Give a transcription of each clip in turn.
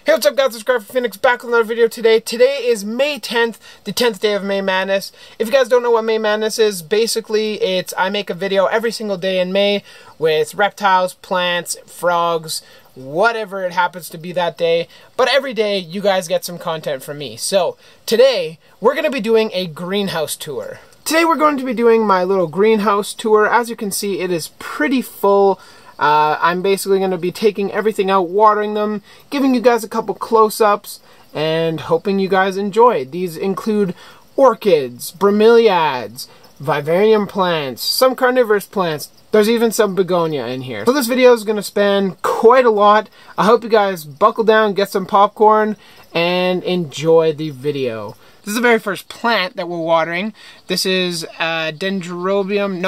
Hey, what's up guys, it's Graphic Phoenix back with another video today. Today is May 10th, the 10th day of May Madness. If you guys don't know what May Madness is, basically I make a video every single day in May with reptiles, plants, frogs, whatever it happens to be that day. But every day you guys get some content from me. So today we're going to be doing a greenhouse tour. Today we're going to be doing my little greenhouse tour. As you can see, it is pretty full. I'm basically going to be taking everything out, watering them, giving you guys a couple close-ups, and hoping you guys enjoy. These include orchids, bromeliads, vivarium plants, some carnivorous plants. There's even some begonia in here. So this video is going to span quite a lot. I hope you guys buckle down, get some popcorn, and enjoy the video. This is the very first plant that we're watering. This is Dendrobium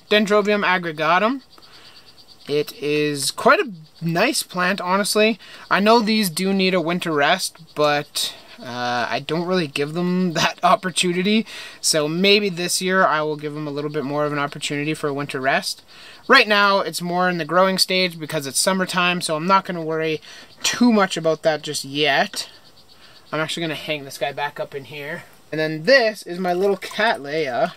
aggregatum. It is quite a nice plant, honestly. I know these do need a winter rest, but I don't really give them that opportunity. So maybe this year I will give them a little bit more of an opportunity for a winter rest. Right now it's more in the growing stage because it's summertime, so I'm not going to worry too much about that just yet. I'm actually going to hang this guy back up in here. And then this is my little Cattleya.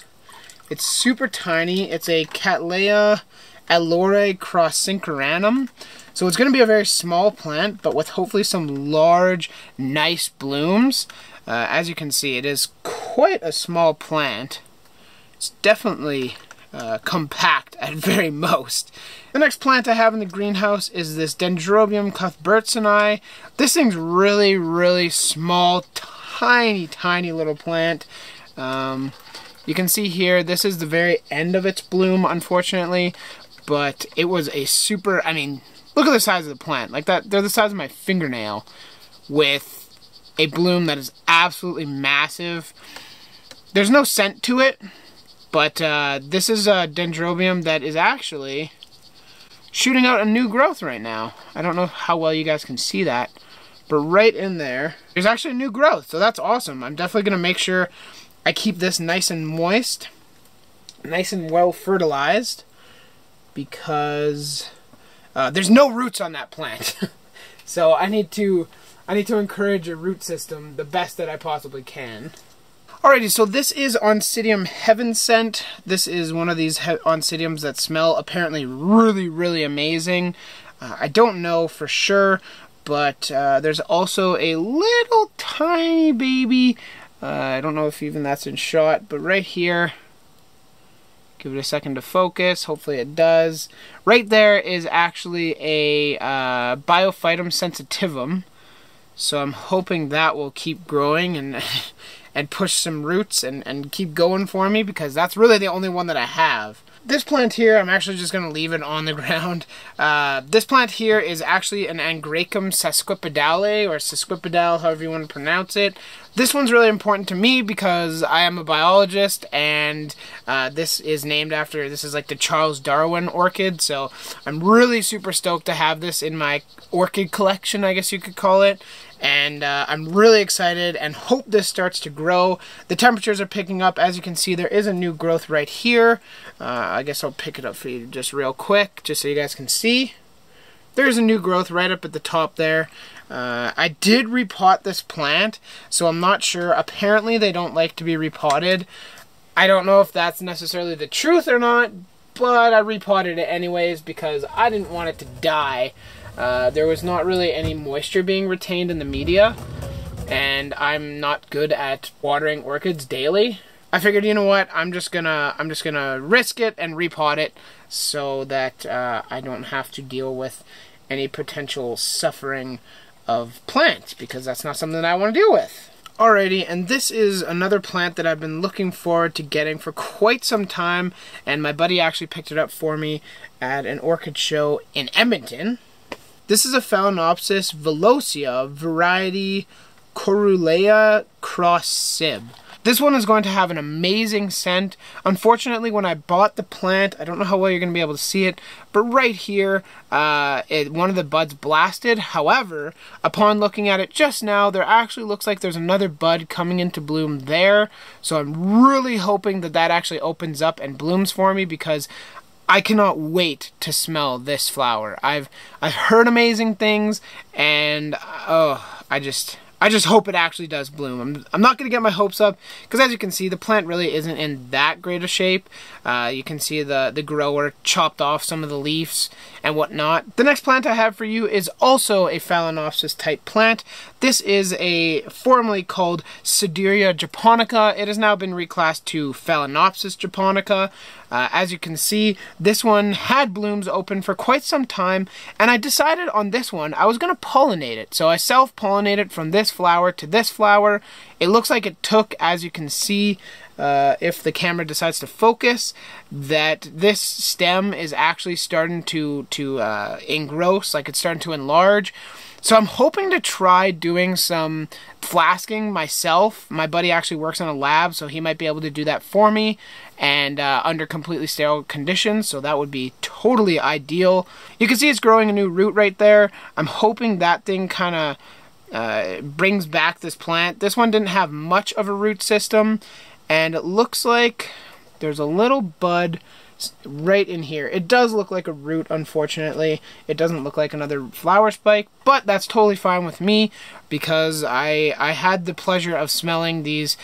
It's super tiny. It's a Cattleya Allore cross-synchronum. So it's going to be a very small plant, but with hopefully some large, nice blooms. As you can see, it is quite a small plant. It's definitely compact at very most. The next plant I have in the greenhouse is this Dendrobium cuthbertsoni. This thing's really, really small, tiny, tiny little plant. You can see here, this is the very end of its bloom, unfortunately. But it was a super, I mean, look at the size of the plant. Like that, they're the size of my fingernail with a bloom that is absolutely massive. There's no scent to it, but this is a Dendrobium that is actually shooting out a new growth right now. I don't know how well you guys can see that, but right in there, there's actually a new growth, so that's awesome. I'm definitely going to make sure I keep this nice and moist, nice and well fertilized, because there's no roots on that plant. So I need to encourage a root system the best that I possibly can. Alrighty, so this is Oncidium Heavensent. This is one of these Oncidiums that smell apparently really, really amazing. I don't know for sure, but there's also a little tiny baby. I don't know if even that's in shot, but right here, give it a second to focus. Hopefully it does. Right there is actually a Biophytum sensitivum. So I'm hoping that will keep growing and and push some roots and keep going for me, because that's really the only one that I have. This plant here, I'm actually just going to leave it on the ground. This plant here is actually an Angraecum sesquipedale, or sesquipedale, however you want to pronounce it. This one's really important to me because I am a biologist, and this is named after, this is like the Charles Darwin orchid, so I'm really super stoked to have this in my orchid collection, I guess you could call it. And I'm really excited and hope this starts to grow. The temperatures are picking up. As you can see, there is a new growth right here. I guess I'll pick it up for you just real quick, just so you guys can see. There's a new growth right up at the top there. I did repot this plant, so I'm not sure. Apparently they don't like to be repotted. I don't know if that's necessarily the truth or not, but I repotted it anyways because I didn't want it to die. There was not really any moisture being retained in the media, and I'm not good at watering orchids daily. I figured, you know what, I'm just gonna risk it and repot it so that I don't have to deal with any potential suffering of plants, because that's not something that I want to deal with. Alrighty, and this is another plant that I've been looking forward to getting for quite some time, and my buddy actually picked it up for me at an orchid show in Edmonton. This is a Phalaenopsis villosia variety Corulea cross sib. This one is going to have an amazing scent. Unfortunately, when I bought the plant, I don't know how well you're going to be able to see it, but right here, one of the buds blasted. However, upon looking at it just now, there actually looks like there's another bud coming into bloom there. So I'm really hoping that that actually opens up and blooms for me, because I cannot wait to smell this flower. I've heard amazing things, and oh, I just hope it actually does bloom. I'm not going to get my hopes up, because as you can see, the plant really isn't in that great a shape. You can see the grower chopped off some of the leaves and whatnot. The next plant I have for you is also a Phalaenopsis type plant. This is a formerly called Sadirah Japonica. It has now been reclassed to Phalaenopsis japonica. As you can see, this one had blooms open for quite some time, and I decided on this one I was going to pollinate it. So I self-pollinated from this flower to this flower. It looks like it took, as you can see, if the camera decides to focus, that this stem is actually starting to engross, like it's starting to enlarge. So I'm hoping to try doing some flasking myself. My buddy actually works in a lab, so he might be able to do that for me, and under completely sterile conditions, so that would be totally ideal. You can see it's growing a new root right there. I'm hoping that thing kind of brings back this plant. This one didn't have much of a root system, and it looks like there's a little bud right in here. It does look like a root, unfortunately. It doesn't look like another flower spike, but that's totally fine with me, because I had the pleasure of smelling these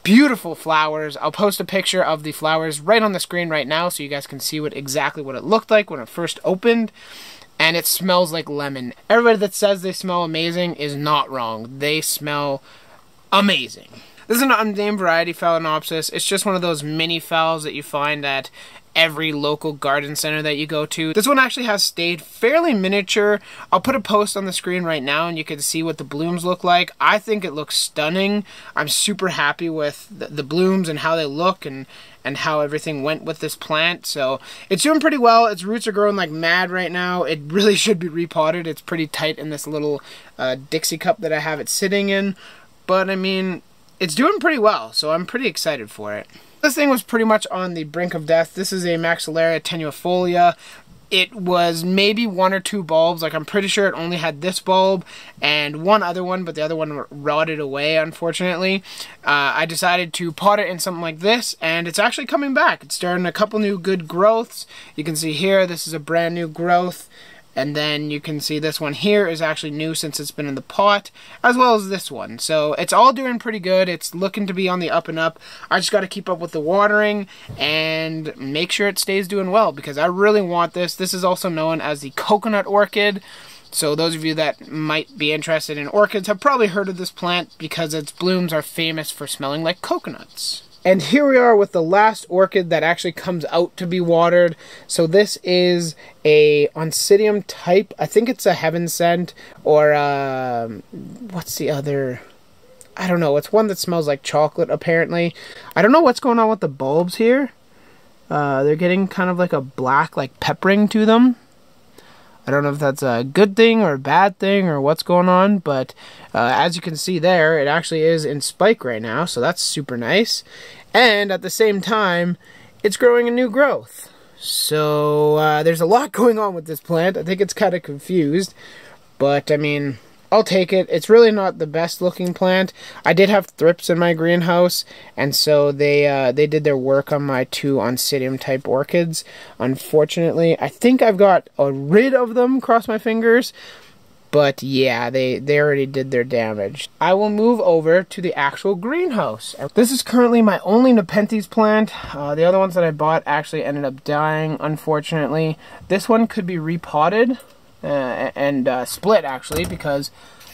beautiful flowers. I'll post a picture of the flowers right on the screen right now so you guys can see exactly what it looked like when it first opened. And it smells like lemon. Everybody that says they smell amazing is not wrong. They smell amazing. This is an unnamed variety Phalaenopsis. It's just one of those mini phals that you find at every local garden center that you go to. This one actually has stayed fairly miniature. I'll put a post on the screen right now and you can see what the blooms look like. I think it looks stunning. I'm super happy with the blooms and how they look and how everything went with this plant. So it's doing pretty well. Its roots are growing like mad right now. It really should be repotted. It's pretty tight in this little Dixie cup that I have it sitting in. But I mean, it's doing pretty well, so I'm pretty excited for it. This thing was pretty much on the brink of death. This is a maxillaryateneofolia. It was maybe 1 or 2 bulbs. Like, I'm pretty sure it only had this bulb and one other one, but the other one rotted away, unfortunately. I decided to pot it in something like this, and it's actually coming back. It's starting a couple new good growths. You can see here, this is a brand new growth. And then you can see this one here is actually new since it's been in the pot, as well as this one. So it's all doing pretty good. It's looking to be on the up and up. I just got to keep up with the watering and make sure it stays doing well, because I really want this. This is also known as the coconut orchid. So those of you that might be interested in orchids have probably heard of this plant because its blooms are famous for smelling like coconuts. And here we are with the last orchid that actually comes out to be watered. So this is a Oncidium type. I think it's a Heavensent, or what's the other? I don't know. It's one that smells like chocolate, apparently. I don't know what's going on with the bulbs here. They're getting kind of like a black, like peppering to them. I don't know if that's a good thing or a bad thing or what's going on, but as you can see there, it actually is in spike right now, so that's super nice. And at the same time, it's growing a new growth. So there's a lot going on with this plant. I think it's kind of confused, but I mean, I'll take it. It's really not the best looking plant. I did have thrips in my greenhouse, and so they did their work on my 2 Oncidium type orchids. Unfortunately, I think I've got rid of them, cross my fingers. But yeah, they already did their damage. I will move over to the actual greenhouse. This is currently my only Nepenthes plant. The other ones that I bought actually ended up dying, unfortunately. This one could be repotted and split, actually, because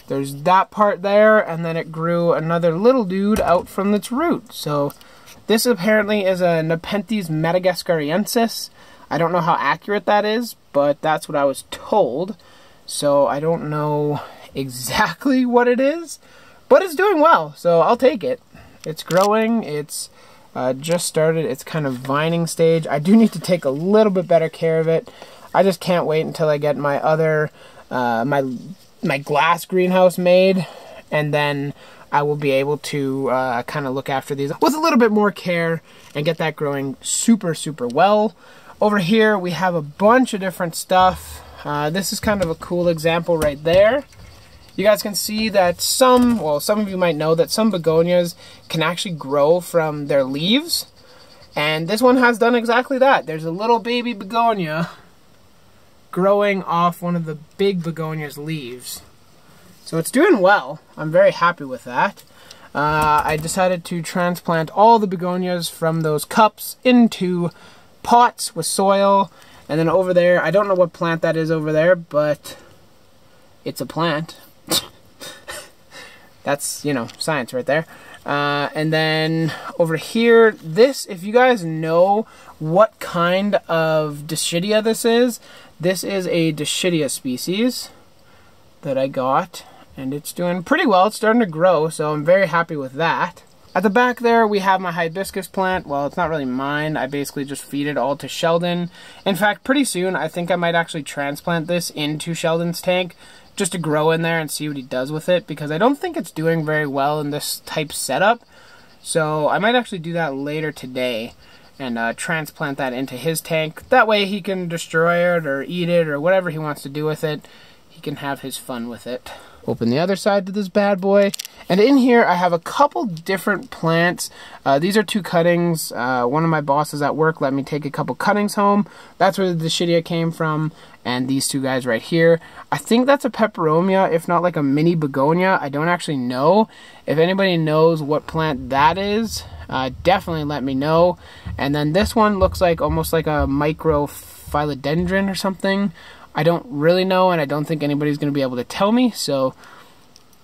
there's that part there, and then it grew another little dude out from its root. So this apparently is a Nepenthes madagascariensis. I don't know how accurate that is, but that's what I was told. So I don't know exactly what it is, but it's doing well, so I'll take it. It's growing. It's just started its kind of vining stage. I do need to take a little bit better care of it. I just can't wait until I get my other, my glass greenhouse made, and then I will be able to kind of look after these with a little bit more care and get that growing super, super well. Over here, we have a bunch of different stuff. This is kind of a cool example right there. You guys can see that some of you might know that some begonias can actually grow from their leaves. And this one has done exactly that. There's a little baby begonia growing off one of the big begonia's leaves. So it's doing well. I'm very happy with that. I decided to transplant all the begonias from those cups into pots with soil. And then over there, I don't know what plant that is over there, but it's a plant. That's, you know, science right there. And then over here, this, if you guys know what kind of Dischidia this is a Dischidia species that I got, and it's doing pretty well. It's starting to grow, so I'm very happy with that. At the back there, we have my hibiscus plant. Well, it's not really mine. I basically just feed it all to Sheldon. In fact, pretty soon, I think I might actually transplant this into Sheldon's tank just to grow in there and see what he does with it, because I don't think it's doing very well in this type setup. So I might actually do that later today and transplant that into his tank. That way he can destroy it or eat it or whatever he wants to do with it. He can have his fun with it. Open the other side to this bad boy. And in here I have a couple different plants. These are 2 cuttings. One of my bosses at work let me take a couple cuttings home. That's where the Dischidia came from. And these 2 guys right here. I think that's a peperomia, if not like a mini begonia. I don't actually know. If anybody knows what plant that is, definitely let me know. And then this one looks like almost like a micro philodendron or something. I don't really know, and I don't think anybody's going to be able to tell me. So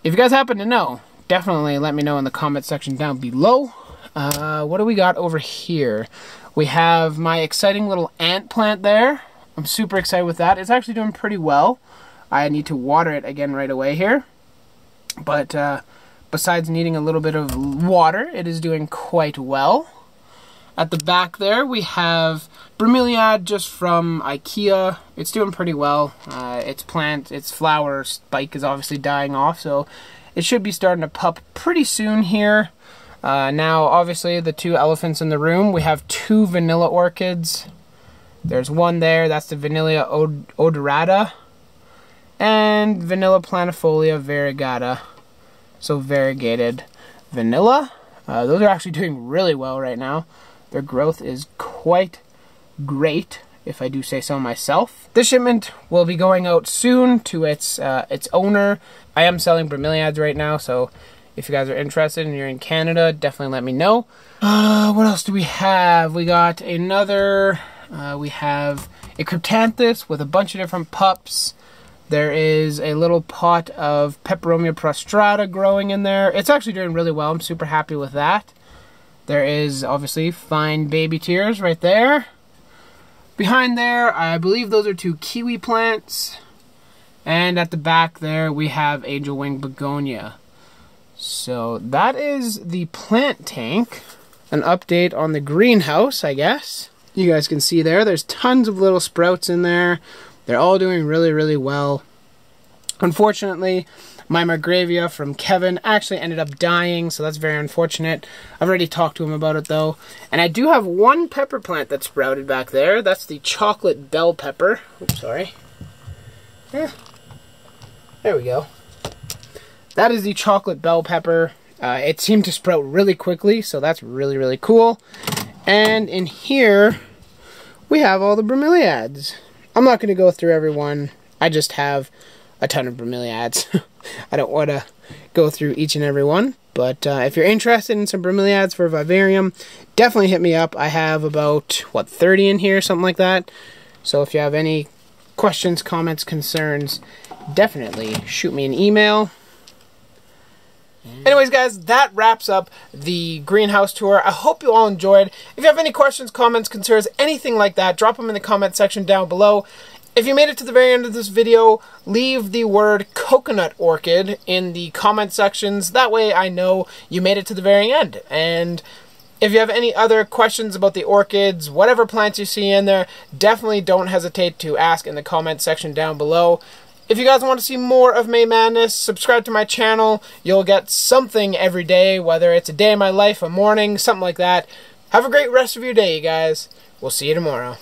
if you guys happen to know, definitely let me know in the comment section down below. What do we got over here? We have my exciting little ant plant there. I'm super excited with that. It's actually doing pretty well. I need to water it again right away here. But besides needing a little bit of water, it is doing quite well. At the back there, we have bromeliad just from IKEA. It's doing pretty well. Its flower spike is obviously dying off, so it should be starting to pup pretty soon here. Now, obviously, the 2 elephants in the room, we have 2 vanilla orchids. There's one there, that's the Vanilla odorata, and Vanilla planifolia variegata. So variegated vanilla. Those are actually doing really well right now. Their growth is quite great, if I do say so myself. This shipment will be going out soon to its owner. I am selling bromeliads right now, so if you guys are interested and you're in Canada, definitely let me know. What else do we have? We got another, we have a cryptanthus with a bunch of different pups. There is a little pot of peperomia prostrata growing in there. It's actually doing really well. I'm super happy with that. There is obviously fine baby tears right there. Behind there, I believe those are 2 kiwi plants. And at the back there, we have angel wing begonia. So that is the plant tank. An update on the greenhouse, I guess. You guys can see there's tons of little sprouts in there. They're all doing really, really well. Unfortunately, my Margravia from Kevin actually ended up dying, so that's very unfortunate. I've already talked to him about it, though. And I do have 1 pepper plant that sprouted back there. That's the chocolate bell pepper. Oops, sorry. There we go. That is the chocolate bell pepper. It seemed to sprout really quickly, so that's really, really cool. And in here, we have all the bromeliads. I'm not going to go through every one. I just have a ton of bromeliads. I don't want to go through each and every one. But if you're interested in some bromeliads for vivarium, definitely hit me up. I have about, 30 in here, something like that. So if you have any questions, comments, concerns, definitely shoot me an email. Anyways, guys, that wraps up the greenhouse tour. I hope you all enjoyed. If you have any questions, comments, concerns, anything like that, drop them in the comment section down below. If you made it to the very end of this video, leave the word coconut orchid in the comment sections. That way I know you made it to the very end. And if you have any other questions about the orchids, whatever plants you see in there, definitely don't hesitate to ask in the comment section down below. If you guys want to see more of May Madness, subscribe to my channel. You'll get something every day, whether it's a day in my life, a morning, something like that. Have a great rest of your day, you guys. We'll see you tomorrow.